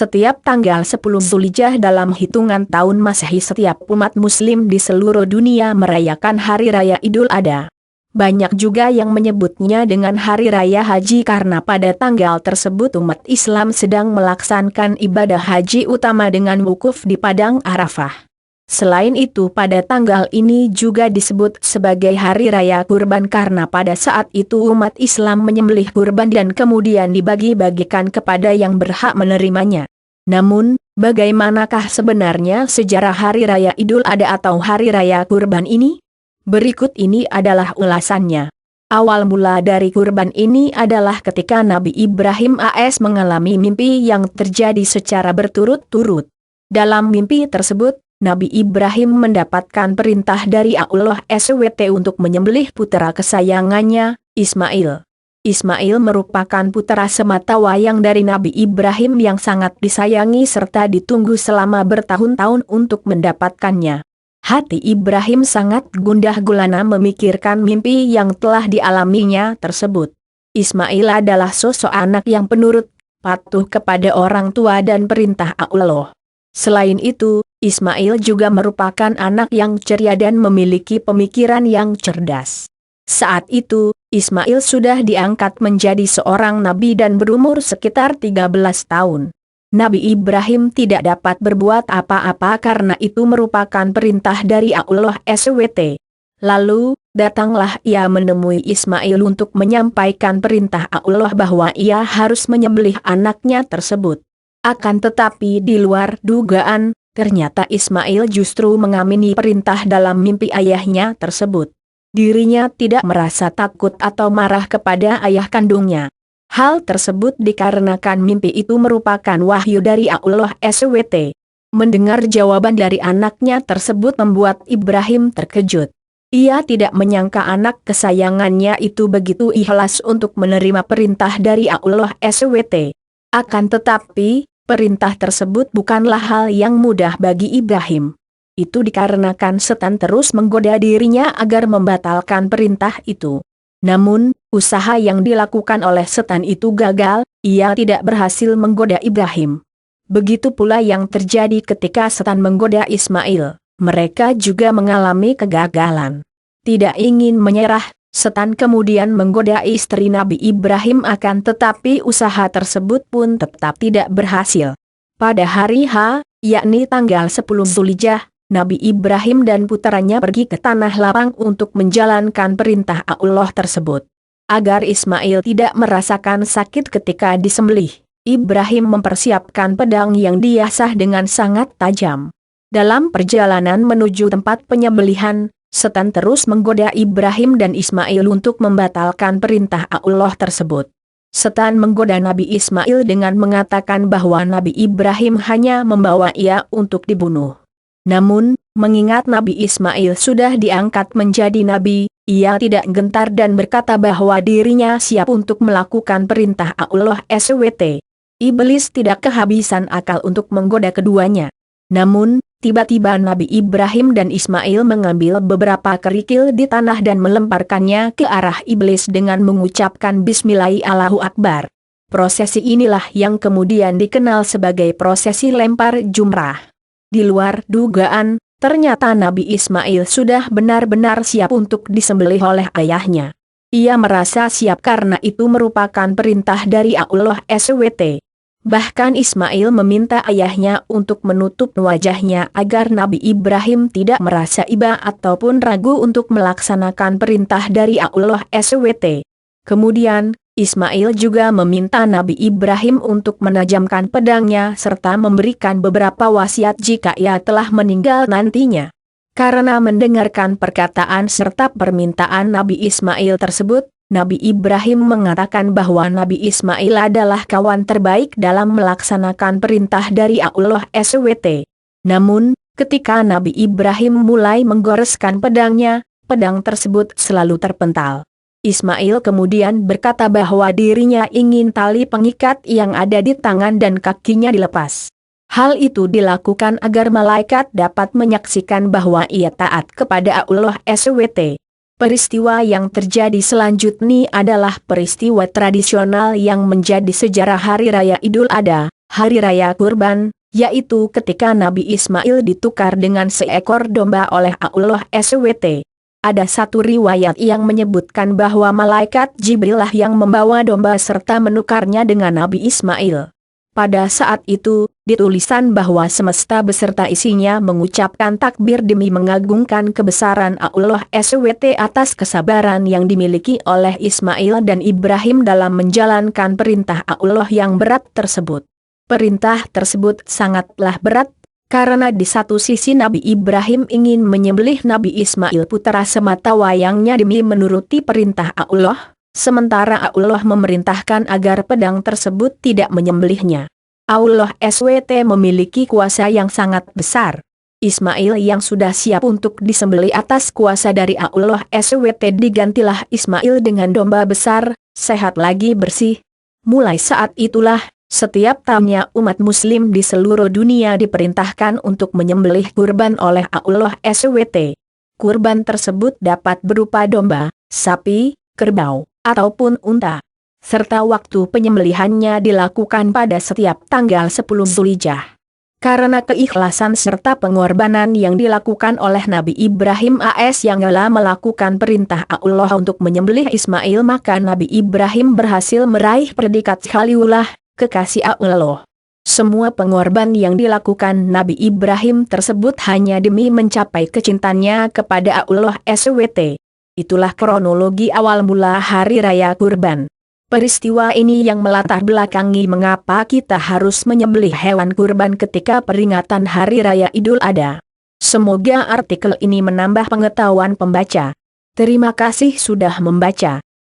Setiap tanggal 10 Zulhijjah dalam hitungan tahun Masehi setiap umat muslim di seluruh dunia merayakan Hari Raya Idul Adha. Banyak juga yang menyebutnya dengan Hari Raya Haji karena pada tanggal tersebut umat Islam sedang melaksanakan ibadah haji utama dengan wukuf di Padang Arafah. Selain itu pada tanggal ini juga disebut sebagai Hari Raya Kurban karena pada saat itu umat Islam menyembelih kurban dan kemudian dibagi-bagikan kepada yang berhak menerimanya. Namun, bagaimanakah sebenarnya sejarah Hari Raya Idul Adha atau Hari Raya Kurban ini? Berikut ini adalah ulasannya. Awal mula dari kurban ini adalah ketika Nabi Ibrahim AS mengalami mimpi yang terjadi secara berturut-turut. Dalam mimpi tersebut, Nabi Ibrahim mendapatkan perintah dari Allah SWT untuk menyembelih putra kesayangannya, Ismail. Ismail merupakan putra sematawayang dari Nabi Ibrahim yang sangat disayangi serta ditunggu selama bertahun-tahun untuk mendapatkannya. Hati Ibrahim sangat gundah gulana memikirkan mimpi yang telah dialaminya tersebut. Ismail adalah sosok anak yang penurut, patuh kepada orang tua dan perintah Allah. Selain itu, Ismail juga merupakan anak yang ceria dan memiliki pemikiran yang cerdas. Saat itu, Ismail sudah diangkat menjadi seorang nabi dan berumur sekitar 13 tahun. Nabi Ibrahim tidak dapat berbuat apa-apa karena itu merupakan perintah dari Allah SWT. Lalu, datanglah ia menemui Ismail untuk menyampaikan perintah Allah bahwa ia harus menyembelih anaknya tersebut. Akan tetapi di luar dugaan, ternyata Ismail justru mengamini perintah dalam mimpi ayahnya tersebut. Dirinya tidak merasa takut atau marah kepada ayah kandungnya. Hal tersebut dikarenakan mimpi itu merupakan wahyu dari Allah SWT. Mendengar jawaban dari anaknya tersebut membuat Ibrahim terkejut. Ia tidak menyangka anak kesayangannya itu begitu ikhlas untuk menerima perintah dari Allah SWT. Akan tetapi, perintah tersebut bukanlah hal yang mudah bagi Ibrahim. Itu dikarenakan setan terus menggoda dirinya agar membatalkan perintah itu. Namun, usaha yang dilakukan oleh setan itu gagal, ia tidak berhasil menggoda Ibrahim. Begitu pula yang terjadi ketika setan menggoda Ismail, mereka juga mengalami kegagalan. Tidak ingin menyerah, setan kemudian menggoda istri Nabi Ibrahim akan tetapi usaha tersebut pun tetap tidak berhasil. Pada hari H, yakni tanggal 10 Zulhijjah, Nabi Ibrahim dan putranya pergi ke tanah lapang untuk menjalankan perintah Allah tersebut. Agar Ismail tidak merasakan sakit ketika disembelih, Ibrahim mempersiapkan pedang yang diasah dengan sangat tajam. Dalam perjalanan menuju tempat penyembelihan, setan terus menggoda Ibrahim dan Ismail untuk membatalkan perintah Allah tersebut. Setan menggoda Nabi Ismail dengan mengatakan bahwa Nabi Ibrahim hanya membawa ia untuk dibunuh. Namun, mengingat Nabi Ismail sudah diangkat menjadi nabi, ia tidak gentar dan berkata bahwa dirinya siap untuk melakukan perintah Allah SWT. Iblis tidak kehabisan akal untuk menggoda keduanya. Namun, tiba-tiba Nabi Ibrahim dan Ismail mengambil beberapa kerikil di tanah dan melemparkannya ke arah iblis dengan mengucapkan Bismillahirrahmanirrahim. Prosesi inilah yang kemudian dikenal sebagai prosesi lempar jumrah. Di luar dugaan, ternyata Nabi Ismail sudah benar-benar siap untuk disembelih oleh ayahnya. Ia merasa siap karena itu merupakan perintah dari Allah SWT. Bahkan Ismail meminta ayahnya untuk menutup wajahnya agar Nabi Ibrahim tidak merasa iba ataupun ragu untuk melaksanakan perintah dari Allah SWT. Kemudian, Ismail juga meminta Nabi Ibrahim untuk menajamkan pedangnya serta memberikan beberapa wasiat jika ia telah meninggal nantinya. Karena mendengarkan perkataan serta permintaan Nabi Ismail tersebut, Nabi Ibrahim mengatakan bahwa Nabi Ismail adalah kawan terbaik dalam melaksanakan perintah dari Allah SWT. Namun, ketika Nabi Ibrahim mulai menggoreskan pedangnya, pedang tersebut selalu terpental. Ismail kemudian berkata bahwa dirinya ingin tali pengikat yang ada di tangan dan kakinya dilepas. Hal itu dilakukan agar malaikat dapat menyaksikan bahwa ia taat kepada Allah SWT. Peristiwa yang terjadi selanjutnya adalah peristiwa tradisional yang menjadi sejarah Hari Raya Idul Adha. Hari Raya Kurban, yaitu ketika Nabi Ismail ditukar dengan seekor domba oleh Allah SWT. Ada satu riwayat yang menyebutkan bahwa malaikat Jibril lah yang membawa domba serta menukarnya dengan Nabi Ismail. Pada saat itu, ditulisan bahwa semesta beserta isinya mengucapkan takbir demi mengagungkan kebesaran Allah SWT atas kesabaran yang dimiliki oleh Ismail dan Ibrahim dalam menjalankan perintah Allah yang berat tersebut. Perintah tersebut sangatlah berat, karena di satu sisi Nabi Ibrahim ingin menyembelih Nabi Ismail putra semata wayangnya demi menuruti perintah Allah. Sementara Allah memerintahkan agar pedang tersebut tidak menyembelihnya. Allah SWT memiliki kuasa yang sangat besar. Ismail yang sudah siap untuk disembelih atas kuasa dari Allah SWT digantilah Ismail dengan domba besar, sehat lagi bersih. Mulai saat itulah, setiap tahunnya umat muslim di seluruh dunia diperintahkan untuk menyembelih kurban oleh Allah SWT. Kurban tersebut dapat berupa domba, sapi, kerbau, ataupun unta. Serta waktu penyembelihannya dilakukan pada setiap tanggal 10 Zulhijjah. Karena keikhlasan serta pengorbanan yang dilakukan oleh Nabi Ibrahim AS yang telah melakukan perintah Allah untuk menyembelih Ismail, maka Nabi Ibrahim berhasil meraih predikat Khalilullah, kekasih Allah. Semua pengorbanan yang dilakukan Nabi Ibrahim tersebut hanya demi mencapai kecintaannya kepada Allah SWT. Itulah kronologi awal mula Hari Raya Kurban. Peristiwa ini yang melatar belakangi mengapa kita harus menyembelih hewan kurban ketika peringatan Hari Raya Idul Adha. Semoga artikel ini menambah pengetahuan pembaca. Terima kasih sudah membaca.